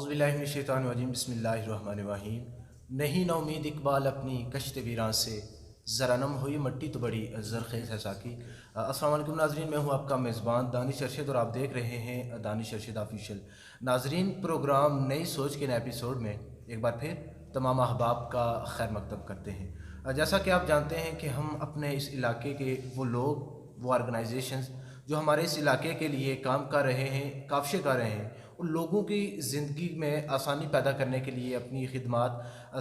اعوذ باللہ من الشیطان الرجیم بسم اللہ الرحمن الرحیم. نہیں نا امید اقبال اپنی کشت ویراں سے، ذرا نم ہوئی مٹی تو بڑی زرخیز ہے ساکی. السلام علیکم ناظرین، میں ہوں آپ کا میزبان دانش ارشد اور آپ دیکھ رہے ہیں دانش ارشد آفیشیل. ناظرین، پروگرام نئی سوچ کے نئے ایپیسوڈ میں ایک بار پھر تمام احباب کا خیر مقدم کرتے ہیں. جیسا کہ آپ جانتے ہیں کہ ہم اپنے اس علاقے کے وہ لوگ، وہ آرگنائزیشنز جو ہمارے اس علاقے کے لیے کام کر رہے ہیں، کاوشیں کر رہے ہیں، ان لوگوں کی زندگی میں آسانی پیدا کرنے کے لیے اپنی خدمات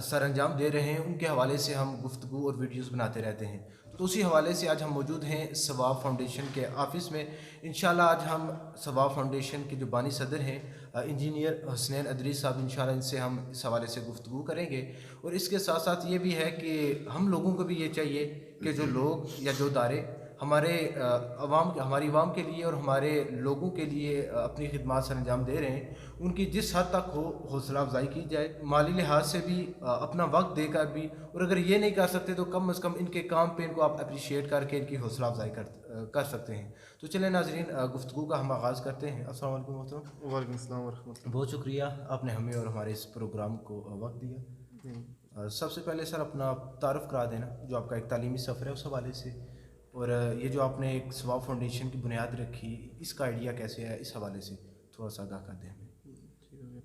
سر انجام دے رہے ہیں، ان کے حوالے سے ہم گفتگو اور ویڈیوز بناتے رہتے ہیں. تو اسی حوالے سے آج ہم موجود ہیں ثواب فاؤنڈیشن کے آفس میں. انشاءاللہ آج ہم ثواب فاؤنڈیشن کے جو بانی صدر ہیں انجینئر حسنین ادریس صاحب، انشاءاللہ ان سے ہم اس حوالے سے گفتگو کریں گے. اور اس کے ساتھ ساتھ یہ بھی ہے کہ ہم لوگوں کو بھی یہ چاہیے کہ جو لوگ یا جو ادارے ہمارے ہماری عوام کے لیے اور ہمارے لوگوں کے لیے اپنی خدمات سر انجام دے رہے ہیں، ان کی جس حد تک ہو حوصلہ افزائی کی جائے، مالی لحاظ سے بھی، اپنا وقت دے کر بھی. اور اگر یہ نہیں کر سکتے تو کم از کم ان کے کام پہ ان کو آپ اپریشیٹ کر کے ان کی حوصلہ افزائی کر سکتے ہیں. تو چلیں ناظرین، گفتگو کا ہم آغاز کرتے ہیں. السلام علیکم محترم. وعلیکم السلام ورحمۃ اللہ. بہت شکریہ، آپ نے ہمیں اور ہمارے اس پروگرام کو وقت دیا. سب سے پہلے سر اپنا تعارف کرا دینا، جو آپ کا ایک تعلیمی سفر ہے اس حوالے سے، اور یہ جو آپ نے ایک ثواب فاؤنڈیشن کی بنیاد رکھی، اس کا آئیڈیا کیسے ہے، اس حوالے سے تھوڑا سا آگاہ کر دیں ہمیں.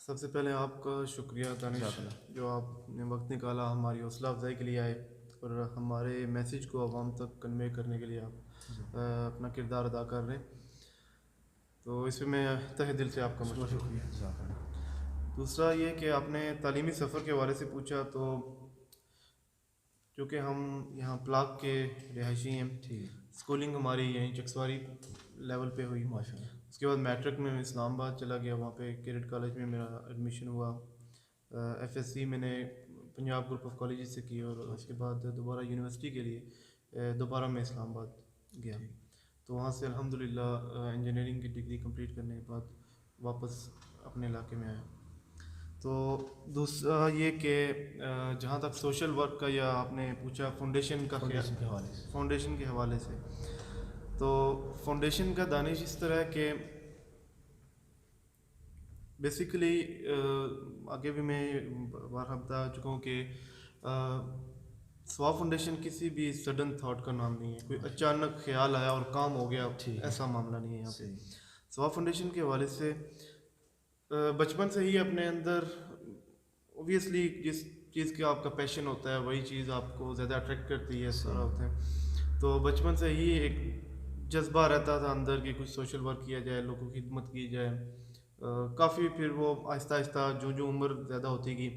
سب سے پہلے آپ کا شکریہ دانش، جو آپ نے وقت نکالا ہماری حوصلہ افزائی کے لیے آئے اور ہمارے میسیج کو عوام تک کنوے کرنے کے لیے آپ اپنا کردار ادا کر رہے ہیں. تو اس میں میں تہ دل سے آپ کا شکریہ. دوسرا یہ کہ آپ نے تعلیمی سفر کے حوالے سے پوچھا، تو چونکہ ہم یہاں پلاک کے رہائشی ہیں، اسکولنگ ہماری یہیں چکسواری لیول پہ ہوئی. اس کے بعد میٹرک میں اسلام آباد چلا گیا، وہاں پہ کیڈٹ کالج میں میرا ایڈمیشن ہوا. ایف ایس سی میں نے پنجاب گروپ آف کالجز سے کی، اور اس کے بعد دوبارہ یونیورسٹی کے لیے دوبارہ میں اسلام آباد گیا. تو وہاں سے الحمدللہ انجینئرنگ کی ڈگری کمپلیٹ کرنے کے بعد واپس اپنے علاقے میں آیا. تو دوسرا یہ کہ جہاں تک سوشل ورک کا، یا آپ نے پوچھا فاؤنڈیشن کے حوالے سے، تو فاؤنڈیشن کا دانش اس طرح ہے کہ بیسیکلی آگے بھی میں بارہا بتا چکا ہوں کہ ثواب فاؤنڈیشن کسی بھی سڈن تھاٹ کا نام نہیں ہے. کوئی اچانک خیال آیا اور کام ہو گیا، ایسا معاملہ نہیں ہے یہاں پہ. ثواب فاؤنڈیشن کے حوالے سے بچپن سے ہی اپنے اندر اوبویسلی جس چیز کا آپ کا پیشن ہوتا ہے وہی چیز آپ کو زیادہ اٹریکٹ کرتی ہے، سارا ہوتا ہے. تو بچپن سے ہی ایک جذبہ رہتا تھا اندر کہ کچھ سوشل ورک کیا جائے، لوگوں کی خدمت کی جائے. کافی پھر وہ آہستہ آہستہ جو عمر زیادہ ہوتی گئی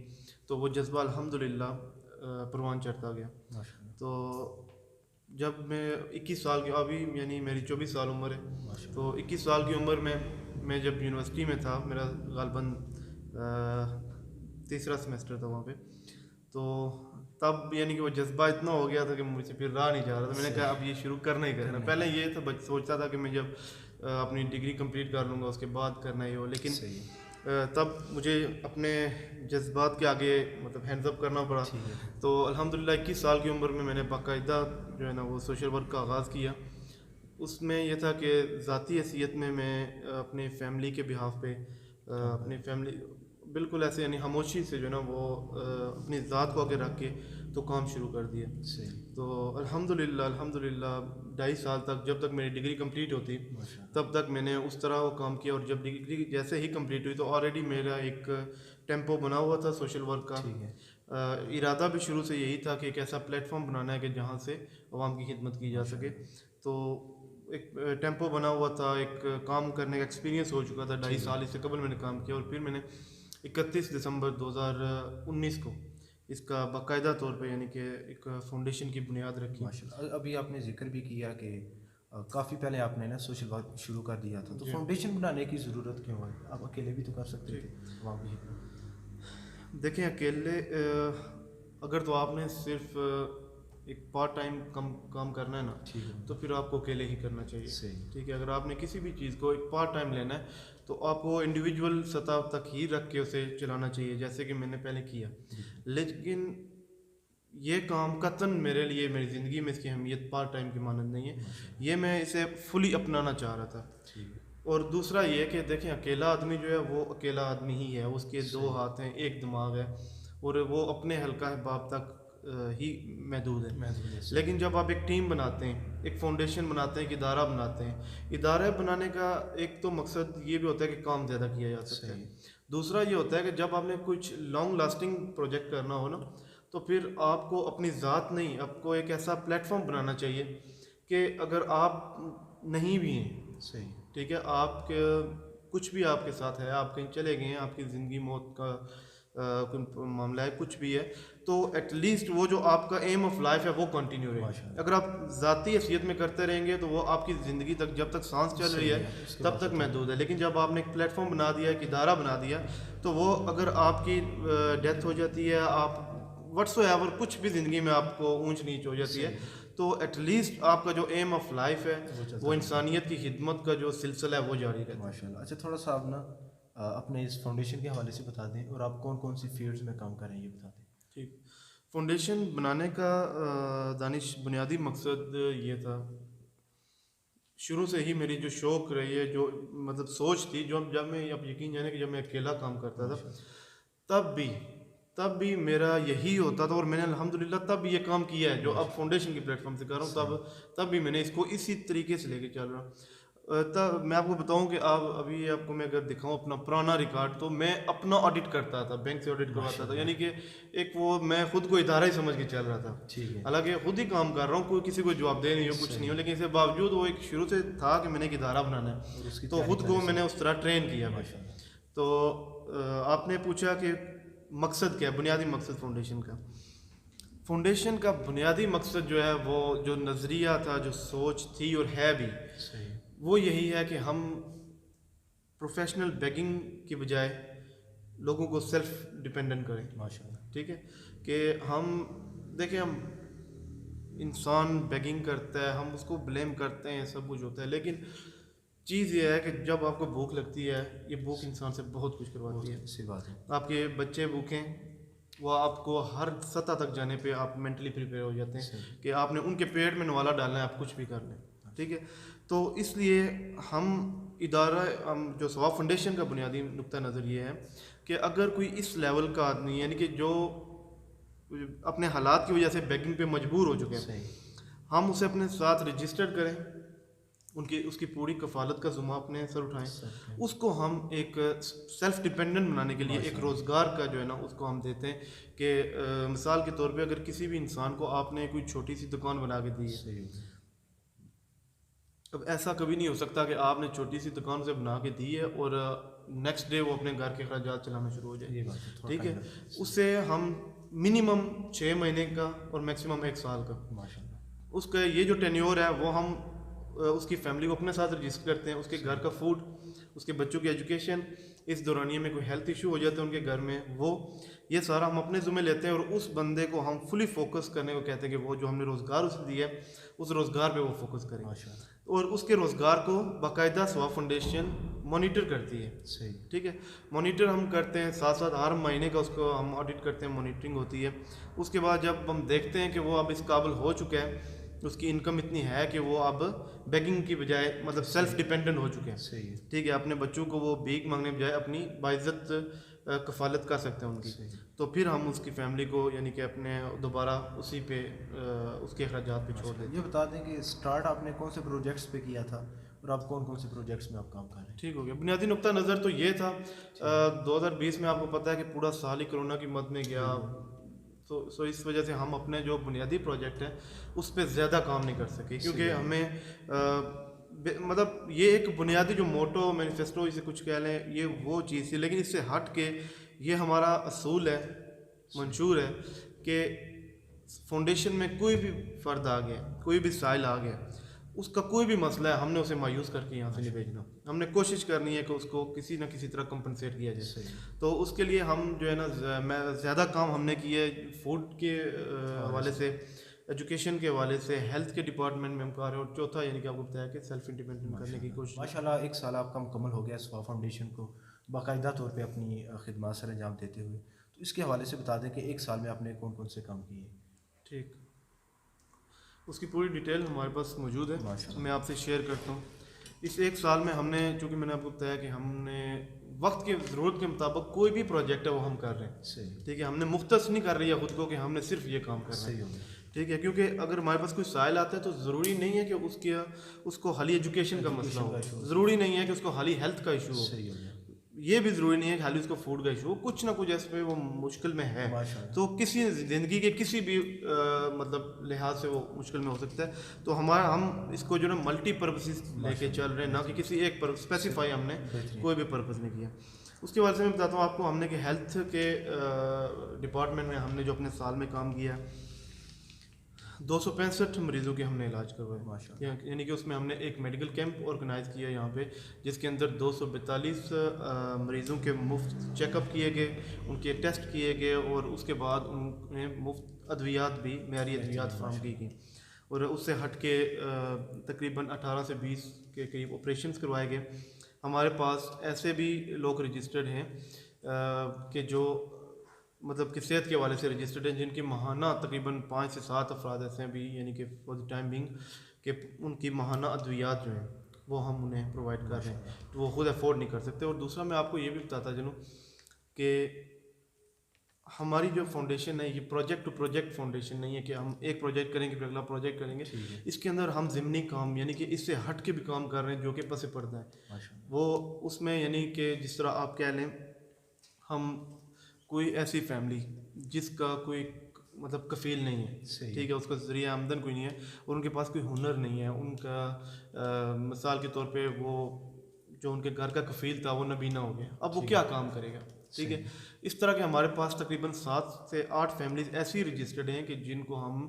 تو وہ جذبہ الحمدللہ پروان چڑھتا گیا. تو جب میں 21 سال کی، ابھی یعنی میری 24 سال عمر ہے، تو 21 سال کی عمر میں جب یونیورسٹی میں تھا، میرا غالباً تیسرا سیمسٹر تھا وہاں پہ، تو تب یعنی کہ وہ جذبہ اتنا ہو گیا تھا کہ مجھ سے پھر رہا نہیں جا رہا تھا. میں نے کہا اب یہ شروع کرنا ہی کرنا. پہلے یہ تھا سوچتا تھا کہ میں جب اپنی ڈگری کمپلیٹ کر لوں گا اس کے بعد کرنا ہی ہو، لیکن تب مجھے اپنے جذبات کے آگے مطلب ہینڈز اپ کرنا پڑا. تو الحمدللہ 21 سال کی عمر میں میں نے باقاعدہ جو ہے نا وہ سوشل ورک کا آغاز کیا. اس میں یہ تھا کہ ذاتی حیثیت میں اپنی فیملی کے بہاف پہ، اپنی فیملی بالکل ایسے یعنی خاموشی سے جو ہے نا وہ اپنی ذات کو آگے رکھ کے تو کام شروع کر دیا. تو الحمدللہ 2.5 سال تک، جب تک میری ڈگری کمپلیٹ ہوتی تب تک میں نے اس طرح وہ کام کیا. اور جب ڈگری جیسے ہی کمپلیٹ ہوئی تو آلریڈی میرا ایک ٹیمپو بنا ہوا تھا سوشل ورک کا. ارادہ بھی شروع سے یہی تھا کہ ایک ایسا پلیٹ فارم بنانا ہے کہ جہاں سے عوام کی خدمت کی جا سکے. تو ایک ٹیمپو بنا ہوا تھا، ایک کام کرنے کا ایکسپیرینس ہو چکا تھا. 2.5 سال اس سے قبل میں نے کام کیا، اور پھر میں نے 31 دسمبر 2019 کو اس کا باقاعدہ طور پہ یعنی کہ ایک فاؤنڈیشن کی بنیاد رکھی. ابھی آپ نے ذکر بھی کیا کہ کافی پہلے آپ نے نا سوشل ورک شروع کر دیا تھا، تو فاؤنڈیشن بنانے کی ضرورت کیوں ہے؟ آپ اکیلے بھی تو کر سکتے تھے وہاں بھی. دیکھیں اکیلے اگر تو آپ نے صرف ایک پارٹ ٹائم کام کرنا ہے نا، تو پھر آپ کو اکیلے ہی کرنا چاہیے. ٹھیک ہے، اگر آپ نے کسی بھی چیز کو ایک پارٹ ٹائم لینا ہے تو آپ کو انڈیویجول سطح تک ہی رکھ کے اسے چلانا چاہیے، جیسے کہ میں نے پہلے کیا. لیکن یہ کام قطعاً میرے لیے میری زندگی میں اس کی اہمیت پارٹ ٹائم کی مانند نہیں ہے. یہ میں اسے فلی اپنانا چاہ رہا تھا. اور دوسرا یہ کہ دیکھیں اکیلا آدمی جو ہے وہ اکیلا آدمی ہی ہے, اس کے 2 ہاتھ ہیں, ایک دماغ ہے, اور وہ اپنے حلقہ احباب تک ہی محدود ہے. لیکن جب آپ ایک ٹیم بناتے ہیں, ایک فاؤنڈیشن بناتے ہیں, ایک ادارہ بناتے ہیں, ادارہ بنانے کا ایک تو مقصد یہ بھی ہوتا ہے کہ کام زیادہ کیا جا سکتا ہے. دوسرا یہ ہوتا ہے کہ جب آپ نے کچھ لانگ لاسٹنگ پروجیکٹ کرنا ہو نا, تو پھر آپ کو اپنی ذات نہیں, آپ کو ایک ایسا پلیٹ فارم بنانا چاہیے کہ اگر آپ نہیں بھی ہیں, صحیح, ٹھیک ہے, آپ کے کچھ بھی آپ کے ساتھ ہے, آپ کہیں چلے گئے ہیں, آپ کی زندگی موت کا کوئی معاملہ ہے, کچھ بھی ہے, تو ایٹ لیسٹ وہ جو آپ کا ایم آف لائف ہے وہ کنٹینیو رہے. اگر آپ ذاتی حیثیت میں کرتے رہیں گے تو وہ آپ کی زندگی تک, جب تک سانس چل رہی ہے تب تک محدود ہے. لیکن جب آپ نے ایک پلیٹ فارم بنا دیا, ایک ادارہ بنا دیا, تو وہ اگر آپ کی ڈیتھ ہو جاتی ہے, آپ وٹس ایور کچھ بھی زندگی میں آپ کو اونچ نیچ ہو جاتی ہے, تو ایٹ لیسٹ آپ کا جو ایم آف لائف ہے وہ انسانیت کی خدمت کا جو سلسلہ ہے وہ جاری رہتا ہے. ماشاء اللہ. اچھا, تھوڑا سا آپ نا اپنے اس فاؤنڈیشن کے حوالے سے بتا دیں, اور آپ کون کون سی فیلڈز میں کام کر رہے ہیں یہ بتا دیں. ٹھیک, فاؤنڈیشن بنانے کا دانش بنیادی مقصد یہ تھا, شروع سے ہی میری جو شوق رہی ہے, جو مطلب سوچ تھی, جو جب میں, اب یقین جانے کہ جب میں اکیلا کام کرتا تھا تب بھی میرا یہی ہوتا تھا, اور میں نے الحمدللہ تب بھی یہ کام کیا ہے جو اب فاؤنڈیشن کی پلیٹ فارم سے کر رہا ہوں, تب بھی میں نے اس کو اسی طریقے سے لے کے چل رہا ہوں. تب میں آپ کو بتاؤں کہ ابھی آپ کو میں اگر دکھاؤں اپنا پرانا ریکارڈ, تو میں اپنا آڈٹ کرتا تھا, بینک سے آڈٹ کرواتا تھا, یعنی کہ ایک وہ میں خود کو ادارہ ہی سمجھ کے چل رہا تھا. حالانکہ خود ہی کام کر رہا ہوں, کوئی کسی کو جواب دے نہیں ہو, کچھ نہیں ہو, لیکن اس کے باوجود وہ ایک شروع سے تھا کہ میں نے ایک ادارہ بنانا ہے, تو خود کو میں نے اس طرح ٹرین کیا. تو آپ نے پوچھا کہ مقصد کیا ہے, بنیادی مقصد فاؤنڈیشن کا بنیادی مقصد جو ہے, وہ جو نظریہ تھا, جو سوچ تھی اور ہے بھی, وہ یہی ہے کہ ہم پروفیشنل بیگنگ کی بجائے لوگوں کو سیلف ڈیپینڈنٹ کریں. ٹھیک ہے, کہ ہم دیکھیں, ہم انسان بیگنگ کرتا ہے, ہم اس کو بلیم کرتے ہیں, سب کچھ ہوتا ہے, لیکن چیز یہ ہے کہ جب آپ کو بھوک لگتی ہے, یہ بھوک انسان سے بہت کچھ کرواتی ہے. اسی بات ہے, آپ کے بچے بھوکیں, وہ آپ کو ہر سطح تک جانے پہ آپ مینٹلی پریپیئر ہو جاتے ہیں کہ آپ نے ان کے پیٹ میں نوالا ڈالنا ہے, آپ کچھ بھی کر لیں. ٹھیک ہے, تو اس لیے ہم جو ثواب فاؤنڈیشن کا بنیادی نقطہ نظر یہ ہے کہ اگر کوئی اس لیول کا آدمی, یعنی کہ جو اپنے حالات کی وجہ سے بیگنگ پہ مجبور ہو چکے ہیں, ہم اسے اپنے ساتھ رجسٹرڈ کریں, اس کی پوری کفالت کا ذمہ اپنے سر اٹھائیں, اس کو ہم ایک سیلف ڈیپینڈنٹ بنانے کے لیے ایک روزگار کا جو ہے نا اس کو ہم دیتے ہیں. کہ مثال کے طور پہ اگر کسی بھی انسان کو آپ نے کوئی چھوٹی سی دکان بنا کے دی ہے, اب ایسا کبھی نہیں ہو سکتا کہ آپ نے چھوٹی سی دکان سے بنا کے دی ہے اور نیکسٹ ڈے وہ اپنے گھر کے اخراجات چلانا شروع ہو جائے. ٹھیک ہے, اس سے ہم منیمم 6 مہینے کا اور میکسیمم 1 سال کا, اس کا یہ جو ٹینیور ہے وہ ہم اس کی فیملی کو اپنے ساتھ رجسٹر کرتے ہیں, اس کے گھر کا فوڈ, اس کے بچوں کی ایجوکیشن, اس دورانیے میں کوئی ہیلتھ ایشو ہو جاتا ہے ان کے گھر میں, وہ یہ سارا ہم اپنے ذمہ لیتے ہیں, اور اس بندے کو ہم فلی فوکس کرنے کو کہتے ہیں کہ وہ جو ہم نے روزگار اسے دیا ہے اس روزگار پہ وہ فوکس کریں, اور اس کے روزگار کو باقاعدہ ثواب فاؤنڈیشن مانیٹر کرتی ہے. ٹھیک ہے, مانیٹر ہم کرتے ہیں, ساتھ ساتھ ہر مہینے کا اس کو ہم آڈٹ کرتے ہیں, مانیٹرنگ ہوتی ہے. اس کے بعد جب ہم دیکھتے ہیں کہ وہ اب اس قابل ہو چکا ہے, اس کی انکم اتنی ہے کہ وہ اب بیگنگ کی بجائے مطلب سیلف ڈیپینڈنٹ ہو چکے ہیں. ٹھیک ہے, اپنے بچوں کو وہ بھیک مانگنے بجائے اپنی باعزت کفالت کر سکتے ہیں ان کی, تو پھر ہم اس کی فیملی کو یعنی کہ اپنے دوبارہ اسی پہ اس کے اخراجات پہ چھوڑ دیتے ہیں. یہ بتا دیں کہ اسٹارٹ آپ نے کون سے پروجیکٹس پہ کیا تھا, اور آپ کون سے پروجیکٹس میں آپ کام کر رہے ہیں؟ ٹھیک ہو گیا, بنیادی نقطہ نظر تو یہ تھا, 2020 میں آپ کو پتہ ہے کہ پورا سال ہی کرونا کی مد میں گیا, تو اس وجہ سے ہم اپنے جو بنیادی پروجیکٹ ہے اس پہ زیادہ کام نہیں کر سکے, کیونکہ ہمیں مطلب یہ ایک بنیادی جو موٹو مینیفیسٹو اسے کچھ کہہ لیں, یہ وہ چیز تھی, لیکن اس سے ہٹ کے یہ ہمارا اصول ہے, منشور ہے کہ فاؤنڈیشن میں کوئی بھی فرد آ گیا, کوئی بھی سائل آ گیا, اس کا کوئی بھی مسئلہ ہے, ہم نے اسے مایوس کر کے یہاں سے نہیں بھیجنا, ہم نے کوشش کرنی ہے کہ اس کو کسی نہ کسی طرح کمپنسیٹ کیا جائے. تو اس کے لیے ہم جو ہے نا زیادہ کام ہم نے کیے فوڈ کے حوالے سے, ایجوکیشن کے حوالے سے, ہیلتھ کے ڈپارٹمنٹ میں ہم کر رہے ہیں, اور چوتھا یعنی کہ آپ کو بتایا کہ سیلف انڈیپینڈنٹ کرنے کی کوشش. ماشاءاللہ 1 سال آپ کا مکمل ہو گیا ثواب فاؤنڈیشن کو باقاعدہ طور پہ اپنی خدمات سر انجام دیتے ہوئے, تو اس کے حوالے سے بتا دیں کہ 1 سال میں آپ نے کون کون سے کام کیے؟ ٹھیک, اس کی پوری ڈیٹیل ہمارے پاس موجود ہے, میں آپ سے شیئر کرتا ہوں. اس ایک سال میں ہم نے, چونکہ میں نے آپ کو بتایا کہ ہم نے وقت کی ضرورت کے مطابق کوئی بھی پروجیکٹ ہے وہ ہم کر رہے ہیں. صحیح, ٹھیک ہے, ہم نے مختص نہیں کر رہی ہے خود کو کہ ہم نے صرف یہ کام کرنا ہے. صحیح ہو گیا. ٹھیک ہے, کیونکہ اگر ہمارے پاس کوئی سائل آتا ہے تو ضروری نہیں ہے کہ اس کو حالی ایجوکیشن کا مسئلہ ہو, ضروری نہیں ہے کہ اس کو حالی ہیلتھ کا ایشو ہو, صحیح ہو گیا. یہ بھی ضروری نہیں ہے کہ حالی اس کو فوڈ کا ایشو ہو, کچھ نہ کچھ اس پہ وہ مشکل میں ہے. تو کسی زندگی کے کسی بھی مطلب لحاظ سے وہ مشکل میں ہو سکتا ہے. تو ہم اس کو جو ہے نا ملٹی پرپسز لے کے چل رہے ہیں, نہ کہ کسی ایک پر اسپیسیفائی ہم نے کوئی بھی پرپز نہیں کیا. اس کے بعد سے میں بتاتا ہوں آپ کو, ہم نے کہ ہیلتھ کے ڈپارٹمنٹ میں ہم نے جو اپنے سال میں کام کیا, 265 مریضوں کے ہم نے علاج کروائے. یعنی کہ اس میں ہم نے ایک میڈیکل کیمپ آرگنائز کیا یہاں پہ, جس کے اندر 242 مریضوں کے مفت چیک اپ کیے گئے, ان کے ٹیسٹ کیے گئے, اور اس کے بعد انہیں مفت ادویات بھی, معیاری ادویات فراہم کی گئیں. اور اس سے ہٹ کے تقریباً 18 سے 20 کے قریب آپریشنس کروائے گئے. ہمارے پاس ایسے بھی لوگ رجسٹرڈ ہیں کہ جو مطلب کہ صحت کے حوالے سے رجسٹرڈ ہیں, جن کی ماہانہ تقریباً 5 سے 7 افراد ایسے ہیں بھی, یعنی کہ فار دی ٹائم بینگ کہ ان کی ماہانہ ادویات جو ہیں وہ ہم انہیں پرووائڈ کر رہے ہیں, تو وہ خود افورڈ نہیں کر سکتے. اور دوسرا میں آپ کو یہ بھی بتاتا چلوں کہ ہماری جو فاؤنڈیشن ہے یہ پروجیکٹ ٹو پروجیکٹ فاؤنڈیشن نہیں ہے کہ ہم ایک پروجیکٹ کریں گے پھر اگلا پروجیکٹ کریں گے. اس کے اندر ہم ضمنی کام, یعنی کہ اس سے ہٹ کے بھی کام کر رہے ہیں جو کہ پس پردہ ہے. وہ اس میں یعنی کہ جس طرح آپ کہہ لیں, ہم کوئی ایسی فیملی جس کا کوئی مطلب کفیل نہیں ہے, ٹھیک ہے, اس کا ذریعہ آمدن کوئی نہیں ہے, اور ان کے پاس کوئی ہنر نہیں ہے, ان کا مثال کے طور پہ وہ جو ان کے گھر کا کفیل تھا وہ نابینا ہو گیا, اب وہ کیا کام کرے گا. ٹھیک ہے, اس طرح کے ہمارے پاس تقریباً 7 سے 8 فیملیز ایسی رجسٹرڈ ہیں کہ جن کو ہم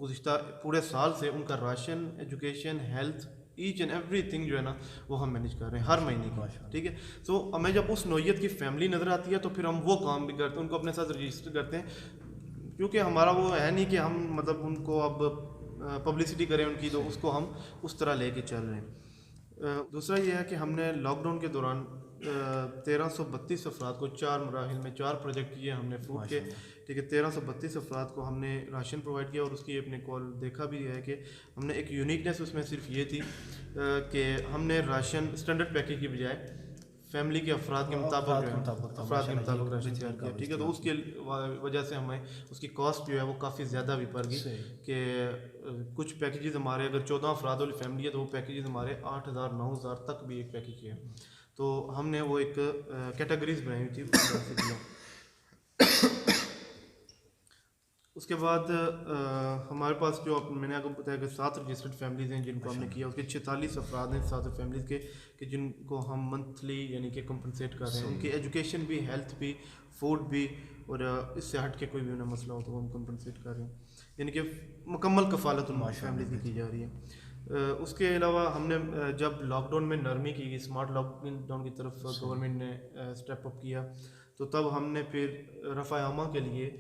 گزشتہ پورے سال سے ان کا ration, education, health, each and ایوری تھنگ جو ہے نا وہ ہم مینیج کر رہے ہیں ہر مہینے کی. ٹھیک ہے, تو ہمیں جب اس نوعیت کی فیملی نظر آتی ہے تو پھر ہم وہ کام بھی کرتے ہیں, ان کو اپنے ساتھ رجسٹر کرتے ہیں, کیونکہ ہمارا وہ ہے نہیں کہ ہم مطلب ان کو اب پبلسٹی کریں ان کی, تو اس کو ہم اس طرح لے کے چل رہے ہیں. دوسرا یہ ہے کہ ہم نے لاک ڈاؤن کے دوران 1332 افراد کو 4 مراحل میں 4 پروجیکٹ کیے ہم نے فوڈ کے. ٹھیک ہے, 1332 افراد کو ہم نے راشن پرووائڈ کیا, اور اس کی اپنے کال دیکھا بھی ہے کہ ہم نے ایک یونیکنیس اس میں صرف یہ تھی کہ ہم نے راشن اسٹینڈرڈ پیکیج کی بجائے فیملی کے افراد کے مطابق راشن تیار کیا. ٹھیک ہے, تو اس کی وجہ سے ہمیں اس کی کاسٹ جو ہے وہ کافی زیادہ بھی پڑ گئی کہ کچھ پیکیجز ہمارے اگر 14 افراد والی فیملی ہے تو وہ پیکیجز ہمارے 8000 9000 تک بھی ایک پیکیج ہے. تو ہم نے وہ ایک کیٹیگریز بنائی ہوئی تھی. اس کے بعد ہمارے پاس جو میں نے آپ کو بتایا کہ 7 رجسٹرڈ فیملیز ہیں جن کو ہم نے کیا, اس کے 46 افراد ہیں 7 فیملیز کے کہ جن کو ہم منتھلی یعنی کہ کمپنسیٹ کر رہے ہیں, ان کی ایجوکیشن بھی, ہیلتھ بھی, فوڈ بھی, اور اس سے ہٹ کے کوئی بھی انہیں مسئلہ ہو تو وہ ہم کمپنسیٹ کر رہے ہیں, یعنی کہ مکمل کفالت ان فیملیز کی جا رہی ہے. اس کے علاوہ ہم نے جب لاک ڈاؤن میں نرمی کی, اسمارٹ لاک ڈاؤن کی طرف گورنمنٹ نے اسٹیپ اپ کیا, تو تب ہم نے پھر رفع عامہ کے لیے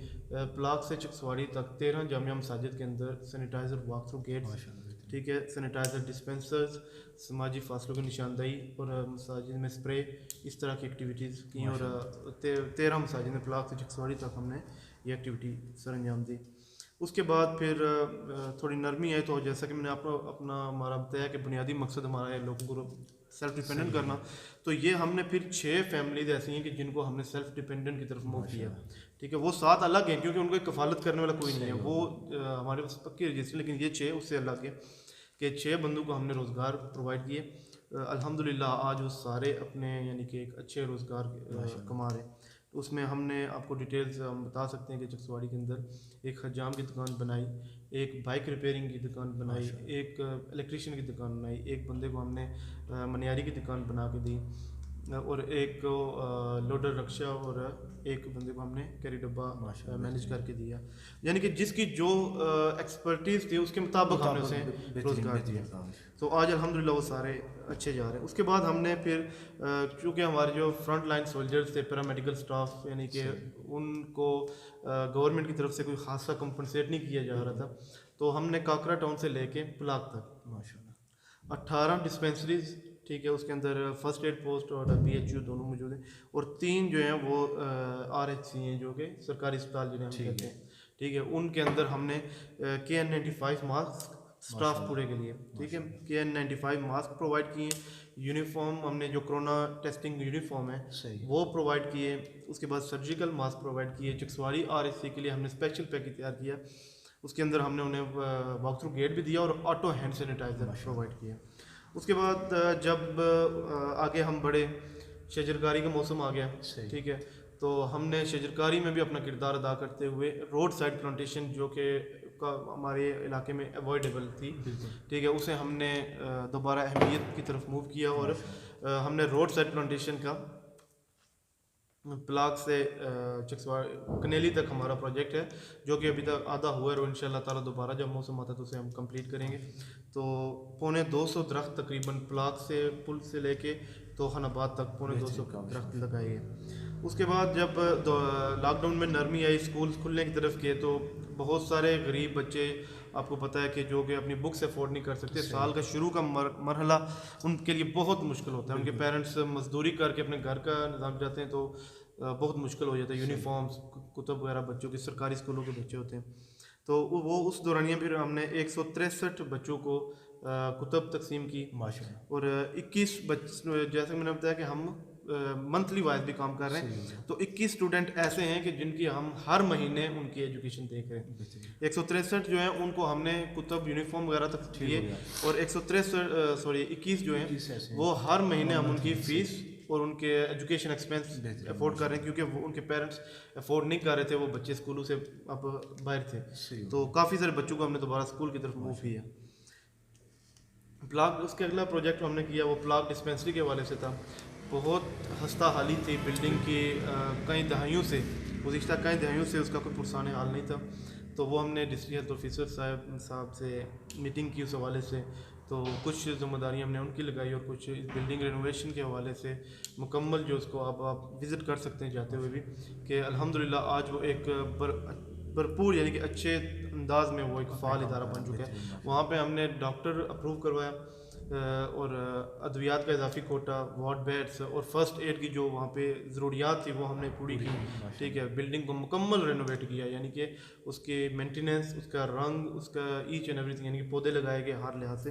پلاک سے چکسواڑی تک 13 جامعہ مساجد کے اندر سینیٹائزر واک تھرو گیٹس, ٹھیک ہے, سینیٹائزر ڈسپینسرز, سماجی فاصلوں کی نشاندہی اور مساجد میں اسپرے, اس طرح کی ایکٹیویٹیز کی, اور 13 مساجد میں پلاک سے چکسواڑی تک ہم نے یہ ایکٹیویٹی سر انجام دی. اس کے بعد پھر تھوڑی نرمی آئی, تو جیسا کہ میں نے آپ کو ہمارا بتایا کہ بنیادی مقصد ہمارا ہے لوگوں کو سیلف ڈیپینڈنٹ کرنا, تو یہ ہم نے پھر 6 فیملیز ایسی ہیں کہ جن کو ہم نے سیلف ڈیپینڈنٹ کی طرف موو کیا. ٹھیک ہے, وہ 7 الگ ہیں کیونکہ ان کو کفالت کرنے والا کوئی نہیں ہے, وہ ہمارے پاس پکی رجسٹر, لیکن یہ 6 اس سے الگ ہے کہ 6 بندوں کو ہم نے روزگار پرووائڈ کیے. الحمدللہ آج وہ سارے اپنے یعنی کہ ایک اچھے روزگار کما رہے ہیں. اس میں ہم نے آپ کو ڈیٹیلز ہم بتا سکتے ہیں کہ چکسواڑی کے اندر ایک حجام کی دکان بنائی, ایک بائک ریپیئرنگ کی دکان بنائی, ایک الیکٹریشین کی دکان بنائی, ایک بندے کو ہم نے منیاری کی دکان بنا کے دی, اور ایک کو لوڈر رکشا, اور ایک بندے کو ہم نے کیری ڈبہ مینیج کر کے دیا. یعنی کہ جس کی جو ایکسپرٹیز تھی اس کے مطابق ہم نے اسے روزگار دیا. تو آج الحمدللہ وہ سارے اچھے جا رہے ہیں. اس کے بعد ہم نے پھر چونکہ ہمارے جو فرنٹ لائن سولجرز تھے, پیرامیڈیکل سٹاف, یعنی کہ ان کو گورنمنٹ کی طرف سے کوئی خاصا کمپنسیٹ نہیں کیا جا رہا تھا, تو ہم نے کاکرا ٹاؤن سے لے کے پلاک تک 18 ڈسپینسریز, ٹھیک ہے, اس کے اندر فرسٹ ایڈ پوسٹ اور BHU دونوں موجود ہیں, اور 3 جو ہیں وہ RHC ہیں جو کہ سرکاری اسپتال جنہیں ہم کہتے ہیں. ٹھیک ہے, ان کے اندر ہم نے KN95 ماسک اسٹاف پورے کے لیے, ٹھیک ہے. KN95 ماسک پرووائڈ کیے, یونیفارم ہم نے جو کرونا ٹیسٹنگ یونیفارم ہے وہ پرووائڈ کیے, اس کے بعد سرجیکل ماسک پرووائڈ کیے. چکسواری RSC کے لیے ہم نے اسپیشل پیکج تیار کیا, اس کے اندر ہم نے انہیں واک تھرو گیٹ بھی دیا اور آٹو ہینڈ سینیٹائزر پرووائڈ کیا. اس کے بعد جب آگے ہم بڑے, شجرکاری کا موسم آ گیا, ٹھیک ہے, تو ہم نے شجرکاری میں بھی اپنا کردار ادا کرتے ہوئے روڈ سائڈ پلانٹیشن جو کہ ہمارے علاقے میں اوائڈیبل تھی, ٹھیک ہے, اسے ہم نے دوبارہ اہمیت کی طرف موو کیا اور ہم نے روڈ سائڈ پلانٹیشن کا پلاک سے کنیلی تک ہمارا پروجیکٹ ہے جو کہ ابھی تک آدھا ہوا ہے, اور ان شاء اللہ تعالیٰ دوبارہ جب موسم آتا ہے تو اسے ہم کمپلیٹ کریں گے. تو 250 درخت تقریباً پلاک سے پل سے لے کے توخان آباد تک 250 درخت لگائے گئے. اس کے بعد جب لاک ڈاؤن میں نرمی آئی, اسکول کھلنے کی طرف گئے, تو بہت سارے غریب بچے آپ کو پتہ ہے کہ جو کہ اپنی بکس افورڈ نہیں کر سکتے, سال کا شروع کا مرحلہ ان کے لیے بہت مشکل ہوتا ہے. ان کے پیرنٹس مزدوری کر کے اپنے گھر کا نظام جاتے ہیں تو بہت مشکل ہو جاتا ہے. یونیفارمس, کتب وغیرہ بچوں کے سرکاری اسکولوں کے بچے ہوتے ہیں, تو وہ اس دورانیہ پھر ہم نے 163 بچوں کو کتب تقسیم کی, اور 21 جیسے میں نے بتایا کہ ہم منتھلی وائز بھی کام کر رہے ہیں, تو 21 اسٹوڈنٹ ایسے ہیں کہ جن کی ہم ہر مہینے ان کی ایجوکیشن دیکھ رہے ہیں. 163 جو ہیں ان کو ہم نے کتب یونیفارم وغیرہ تک دیے, اور 21 جو ہیں وہ ہر مہینے ہم ان کی فیس اور ان کے ایجوکیشن ایکسپینس افورڈ کر رہے ہیں, کیونکہ وہ ان کے پیرنٹس افورڈ نہیں کر رہے تھے, وہ بچے اسکولوں سے اب باہر تھے, تو کافی سارے بچوں کو ہم نے دوبارہ اسکول کی طرف موو کیا. پلاک, اس کے اگلا پروجیکٹ ہم نے کیا وہ پلاک ڈسپینسری کے حوالے سے تھا. بہت ہستہ حالی تھی بلڈنگ کی, کئی دہائیوں سے, گزشتہ کئی دہائیوں سے اس کا کوئی پرسان حال نہیں تھا, تو وہ ہم نے ڈسٹرکٹ ہیلتھ آفیسر صاحب سے میٹنگ کی اس حوالے سے, تو کچھ ذمہ داریاں ہم نے ان کی لگائی, اور کچھ بلڈنگ رینوویشن کے حوالے سے مکمل جو اس کو آپ وزٹ کر سکتے ہیں جاتے ہوئے بھی, کہ الحمدللہ آج وہ ایک بھرپور یعنی کہ اچھے انداز میں وہ ایک فعال ادارہ بن چکا ہے. وہاں پہ ہم نے ڈاکٹر اپروو کروایا, اور ادویات کا اضافی کوٹا, وارڈ بیڈس اور فرسٹ ایڈ کی جو وہاں پہ ضروریات تھی وہ ہم نے پوری کی, ٹھیک ہے. بلڈنگ کو مکمل رینوویٹ کیا, یعنی کہ اس کی مینٹیننس, اس کا رنگ, اس کا ایچ اینڈ ایوری تھنگ, یعنی کہ پودے لگائے گئے ہر لحاظ سے,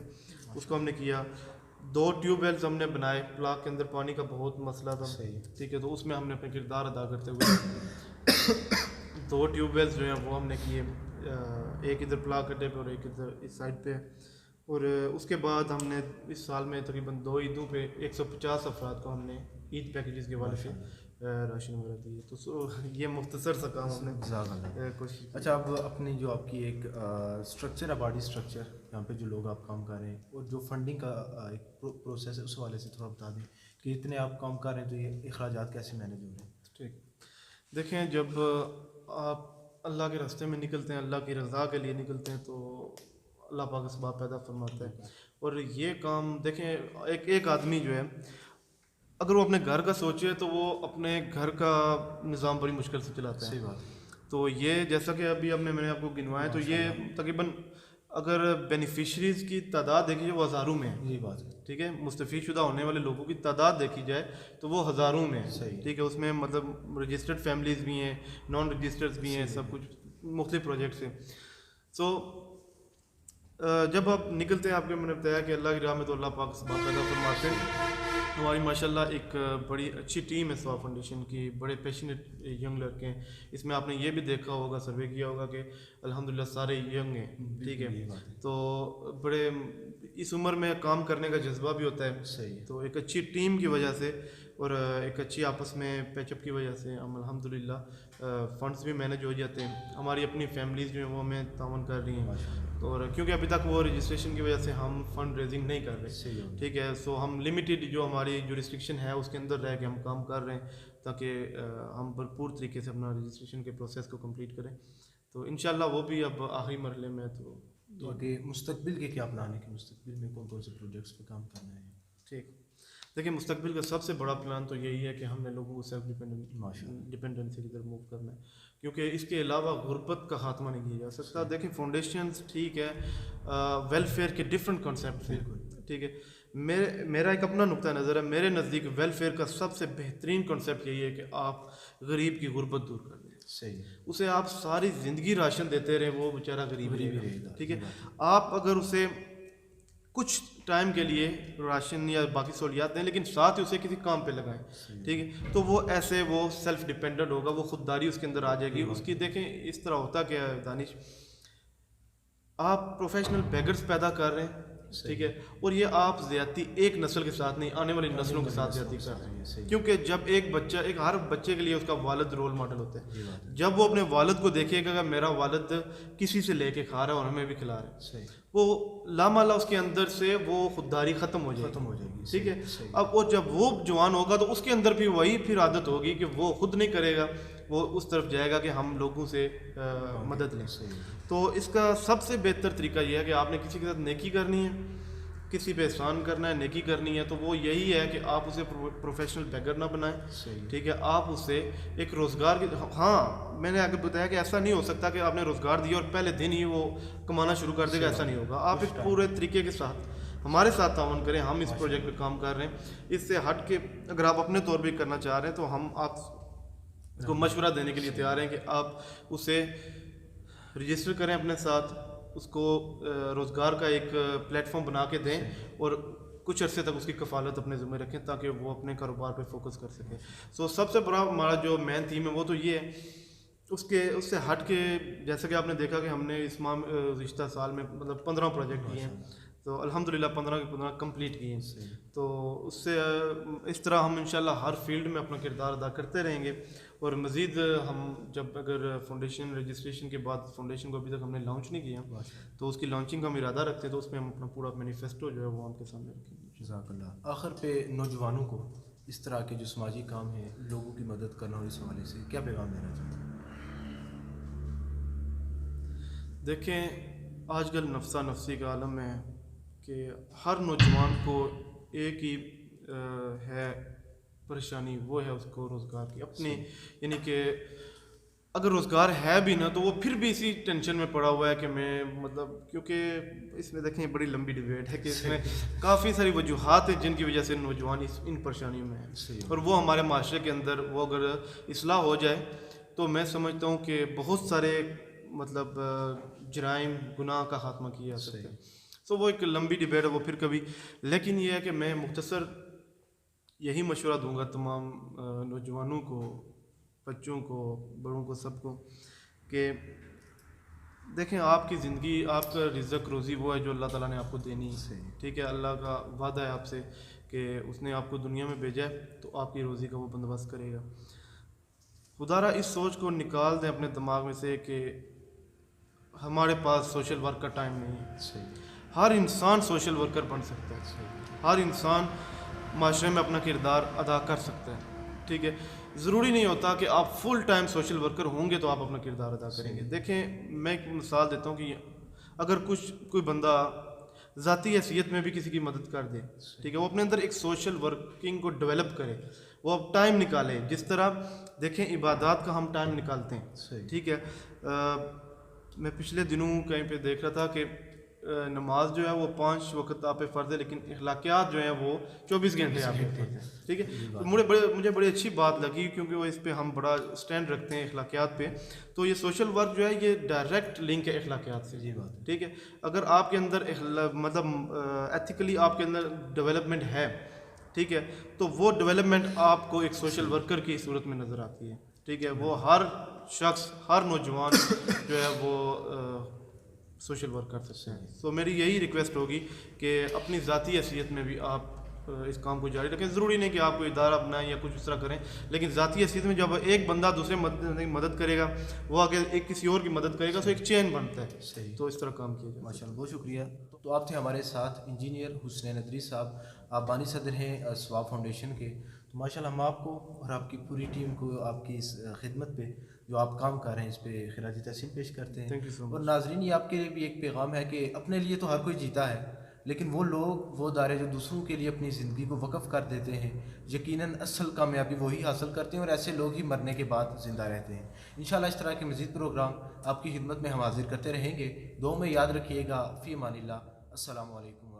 اس کو ہم نے کیا. 2 ٹیوب ویلز ہم نے بنائے, پلاک کے اندر پانی کا بہت مسئلہ تھا, ٹھیک ہے, تو اس میں ہم نے اپنا کردار ادا کرتے ہوئے 2 ٹیوب ویلز جو ہیں وہ ہم نے کیے, ایک ادھر پلاک اڈے پہ اور ایک ادھر اس سائڈ پہ. اور اس کے بعد ہم نے اس سال میں تقریباً 2 عیدوں پہ 150 افراد کو ہم نے عید پیکیجز کے حوالے سے راشن وغیرہ دیے. تو یہ مختصر سا کام ہم نے کوشش. اچھا, اب اپنی جو آپ کی ایک اسٹرکچر ہے, باڈی اسٹرکچر, یہاں پہ جو لوگ آپ کام کر رہے ہیں, اور جو فنڈنگ کا ایک پروسیس ہے, اس حوالے سے تھوڑا بتا دیں کہ اتنے آپ کام کر رہے ہیں تو یہ اخراجات کیسے مینیج ہو رہے ہیں. ٹھیک, دیکھیں جب آپ اللہ کے راستے میں نکلتے ہیں, اللہ کی رضا کے لیے نکلتے ہیں, تو اللہ پاک اسباب پیدا فرماتا ہے. اور یہ کام دیکھیں, ایک آدمی جو ہے اگر وہ اپنے گھر کا سوچے تو وہ اپنے گھر کا نظام بڑی مشکل سے چلاتا ہے. صحیح بات. تو یہ جیسا کہ ابھی میں نے آپ کو گنوایا, تو یہ تقریباً اگر بینیفیشریز کی تعداد دیکھی جائے وہ ہزاروں میں ہے. یہ بات ہے, ٹھیک ہے, مستفید شدہ ہونے والے لوگوں کی تعداد دیکھی جائے تو وہ ہزاروں میں ہے. ٹھیک ہے, اس میں مطلب رجسٹرڈ فیملیز بھی ہیں, نان رجسٹرڈ بھی ہیں, سب کچھ مختلف پروجیکٹس ہیں. سو جب آپ نکلتے ہیں, آپ کے میں نے بتایا کہ اللہ کی راہ میں, تو اللہ پاک اسباب پیدا فرماتے ہیں. ہماری ماشاءاللہ ایک بڑی اچھی ٹیم ہے سوا فاؤنڈیشن کی, بڑے پیشنیٹ ینگ لڑکے ہیں. اس میں آپ نے یہ بھی دیکھا ہوگا, سروے کیا ہوگا کہ الحمدللہ سارے ینگ ہیں, ٹھیک ہے, تو بڑے اس عمر میں کام کرنے کا جذبہ بھی ہوتا ہے. صحیح. تو ایک اچھی ٹیم کی وجہ سے اور ایک اچھی آپس میں پیچ اپ کی وجہ سے ہم الحمدللہ فنڈس بھی مینیج ہو جاتے ہیں. ہماری اپنی فیملیز جو ہیں وہ ہمیں تعاون کر رہی ہیں, اور کیونکہ ابھی تک وہ رجسٹریشن کی وجہ سے ہم فنڈ ریزنگ نہیں کر رہے, ٹھیک ہے. سو ہم لمیٹیڈ جو ہماری جو ریسٹرکشن ہے اس کے اندر رہ کے ہم کام کر رہے ہیں, تاکہ ہم بھرپور طریقے سے اپنا رجسٹریشن کے پروسیس کو کمپلیٹ کریں. تو انشاءاللہ وہ بھی اب آخری مرحلے میں. تو آگے مستقبل کے کیا پلان ہے, کہ مستقبل میں کون کون سے پروجیکٹس پہ کام کرنا ہے؟ ٹھیک, دیکھیں مستقبل کا سب سے بڑا پلان تو یہی ہے کہ ہم نے لوگوں کو سیلف ڈپینڈنسی کی طرف موو کرنا ہے, کیونکہ اس کے علاوہ غربت کا خاتمہ نہیں کیا جا سکتا. دیکھیں فاؤنڈیشنز ٹھیک ہے, ویلفیئر کے ڈفرینٹ کانسیپٹ ہیں, ٹھیک ہے. میرا ایک اپنا نقطہ نظر ہے, میرے نزدیک ویلفیئر کا سب سے بہترین کانسیپٹ یہی ہے کہ آپ غریب کی غربت دور کر دیں. صحیح. اسے آپ ساری زندگی راشن دیتے رہے وہ بیچارہ غریب رہے گا. ٹھیک ہے. آپ اگر اسے کچھ ٹائم کے لیے راشن یا باقی سہولیات دیں لیکن ساتھ ہی اسے کسی کام پہ لگائیں, ٹھیک ہے, تو وہ ایسے وہ سیلف ڈپینڈنٹ ہوگا, وہ خودداری اس کے اندر آ جائے گی اس کی. دیکھیں اس طرح ہوتا کیا ہے دانش, آپ پروفیشنل بیگرز پیدا کر رہے ہیں, ٹھیک ہے, اور یہ آپ زیادتی ایک نسل کے ساتھ نہیں, آنے والی نسلوں کے ساتھ زیادتی کر رہے ہیں. کیونکہ جب ایک بچہ, ایک ہر بچے کے لیے اس کا والد رول ماڈل ہوتا ہے. جب وہ اپنے والد کو دیکھے گا کہ میرا والد کسی سے لے کے کھا رہا ہے اور ہمیں بھی کھلا رہا ہے, وہ لامحالہ اس کے اندر سے وہ خودداری ختم ہو جائے گی. ٹھیک ہے. اب وہ جب وہ جوان ہوگا تو اس کے اندر بھی وہی پھر عادت ہوگی کہ وہ خود نہیں کرے گا, وہ اس طرف جائے گا کہ ہم لوگوں سے مدد لیں. تو اس کا سب سے بہتر طریقہ یہ ہے کہ آپ نے کسی کے ساتھ نیکی کرنی ہے, کسی پہ احسان کرنا ہے, نیکی کرنی ہے, تو وہ یہی ہے کہ آپ اسے پروفیشنل بیگر نہ بنائیں. ٹھیک ہے. آپ اسے ایک روزگار کی, ہاں میں نے آگے بتایا کہ ایسا نہیں ہو سکتا کہ آپ نے روزگار دیا اور پہلے دن ہی وہ کمانا شروع کر دے گا, ایسا نہیں ہوگا. آپ ایک پورے طریقے کے ساتھ ہمارے ساتھ تعاون کریں. ہم اس پروجیکٹ پہ کام کر رہے ہیں. اس سے ہٹ کے اگر آپ اپنے طور پہ کرنا چاہ رہے ہیں تو ہم آپ کو مشورہ دینے کے لیے تیار ہیں کہ آپ اسے رجسٹر کریں اپنے ساتھ, اس کو روزگار کا ایک پلیٹ فارم بنا کے دیں اور کچھ عرصے تک اس کی کفالت اپنے ذمہ رکھیں تاکہ وہ اپنے کاروبار پہ فوکس کر سکیں. سو سب سے بڑا ہمارا جو مین تھیم ہے وہ تو یہ ہے. اس سے ہٹ کے جیسا کہ آپ نے دیکھا کہ ہم نے اس گزشتہ سال میں مطلب 15 پروجیکٹ کیے ہیں, تو الحمدللہ 15 کے 15 کمپلیٹ کیے ہیں. تو اس سے اس طرح ہم انشاءاللہ ہر فیلڈ میں اپنا کردار ادا کرتے رہیں گے. اور مزید ہم جب اگر فاؤنڈیشن رجسٹریشن کے بعد, فاؤنڈیشن کو ابھی تک ہم نے لانچ نہیں کیا, تو اس کی لانچنگ کا ہم ارادہ رکھتے ہیں, تو اس میں ہم اپنا پورا مینیفیسٹو جو ہے وہ آپ کے سامنے رکھیں گے. جزاک اللہ. آخر پہ نوجوانوں کو اس طرح کے جو سماجی کام ہیں, لوگوں کی مدد کرنا, اور اس حوالے سے کیا پیغام دینا چاہتے ہیں؟ دیکھیں آج کل نفسا نفسی کا عالم ہے کہ ہر نوجوان کو ایک ہی ہے پریشانی, وہ ہے اس کو روزگار کی اپنی. یعنی کہ اگر روزگار ہے بھی نا تو وہ پھر بھی اسی ٹینشن میں پڑا ہوا ہے کہ میں مطلب, کیونکہ اس میں دیکھیں بڑی لمبی ڈیبیٹ ہے کہ اس میں کافی ساری وجوہات ہیں جن کی وجہ سے نوجوان ان پریشانیوں میں ہیں. اور وہ ہمارے معاشرے کے اندر وہ اگر اصلاح ہو جائے تو میں سمجھتا ہوں کہ بہت سارے مطلب جرائم, گناہ کا خاتمہ کیا جا سکتا ہے. سو وہ ایک لمبی ڈیبیٹ ہے وہ پھر کبھی. لیکن یہ ہے کہ میں مختصر یہی مشورہ دوں گا تمام نوجوانوں کو, بچوں کو, بڑوں کو, سب کو, کہ دیکھیں آپ کی زندگی, آپ کا رزق روزی وہ ہے جو اللہ تعالیٰ نے آپ کو دینی ہے. ٹھیک ہے. اللہ کا وعدہ ہے آپ سے کہ اس نے آپ کو دنیا میں بھیجا ہے تو آپ کی روزی کا وہ بندوبست کرے گا. خدارا اس سوچ کو نکال دیں اپنے دماغ میں سے کہ ہمارے پاس سوشل ورک کا ٹائم نہیں ہے. ہر انسان سوشل ورکر بن سکتا ہے. ہر انسان معاشرے میں اپنا کردار ادا کر سکتا ہے. ٹھیک ہے. ضروری نہیں ہوتا کہ آپ فل ٹائم سوشل ورکر ہوں گے تو آپ اپنا کردار ادا کریں گے. دیکھیں میں ایک مثال دیتا ہوں کہ اگر کوئی بندہ ذاتی حیثیت میں بھی کسی کی مدد کر دے, ٹھیک ہے, وہ اپنے اندر ایک سوشل ورکنگ کو ڈیولپ کرے, وہ اب ٹائم نکالے. جس طرح دیکھیں عبادات کا ہم ٹائم نکالتے ہیں, ٹھیک ہے. میں پچھلے دنوں کہیں پہ دیکھ رہا تھا کہ نماز جو ہے وہ 5 وقت آپ پہ فرض ہے, لیکن اخلاقیات جو ہیں وہ 24 گھنٹے آپ پہ فرض ہیں. ٹھیک ہے. مجھے بڑی اچھی بات لگی کیونکہ وہ اس پہ ہم بڑا اسٹینڈ رکھتے ہیں اخلاقیات پہ. تو یہ سوشل ورک جو ہے یہ ڈائریکٹ لنک ہے اخلاقیات سے. ٹھیک ہے. اگر آپ کے اندر مطلب ایتھیکلی آپ کے اندر ڈیولپمنٹ ہے, ٹھیک ہے, تو وہ ڈیولپمنٹ آپ کو ایک سوشل ورکر کی صورت میں نظر آتی ہے. ٹھیک ہے. وہ ہر شخص, ہر نوجوان جو ہے وہ سوشل ورک کر سکتے ہیں. تو میری یہی ریکویسٹ ہوگی کہ اپنی ذاتی حیثیت میں بھی آپ اس کام کو جاری رکھیں. ضروری نہیں کہ آپ کو ادارہ بنائیں یا کچھ اس طرح کریں, لیکن ذاتی حیثیت میں جب ایک بندہ دوسرے مدد کرے گا, وہ آگے ایک کسی اور کی مدد کرے گا, تو ایک چین بنتا ہے. تو اس طرح کام کیا جائے. ماشاء اللہ, بہت شکریہ. تو آپ تھے ہمارے ساتھ انجینئر حسنین ندوی صاحب, آپ بانی صدر ہیں ثواب فاؤنڈیشن کے. تو ماشاء اللہ ہم آپ کو اور آپ کی پوری ٹیم کو آپ کی اس خدمت پہ جو آپ کام کر رہے ہیں اس پہ خراج تحسین پیش کرتے ہیں. اور ناظرین یہ آپ کے لیے بھی ایک پیغام ہے کہ اپنے لیے تو ہر کوئی جیتا ہے, لیکن وہ لوگ, وہ ادارے جو دوسروں کے لیے اپنی زندگی کو وقف کر دیتے ہیں, یقیناً اصل کامیابی وہی حاصل کرتے ہیں, اور ایسے لوگ ہی مرنے کے بعد زندہ رہتے ہیں. انشاءاللہ اس طرح کے مزید پروگرام آپ کی خدمت میں ہم حاضر کرتے رہیں گے. دعاؤں میں یاد رکھیے گا. فی امان اللہ. السلام علیکم.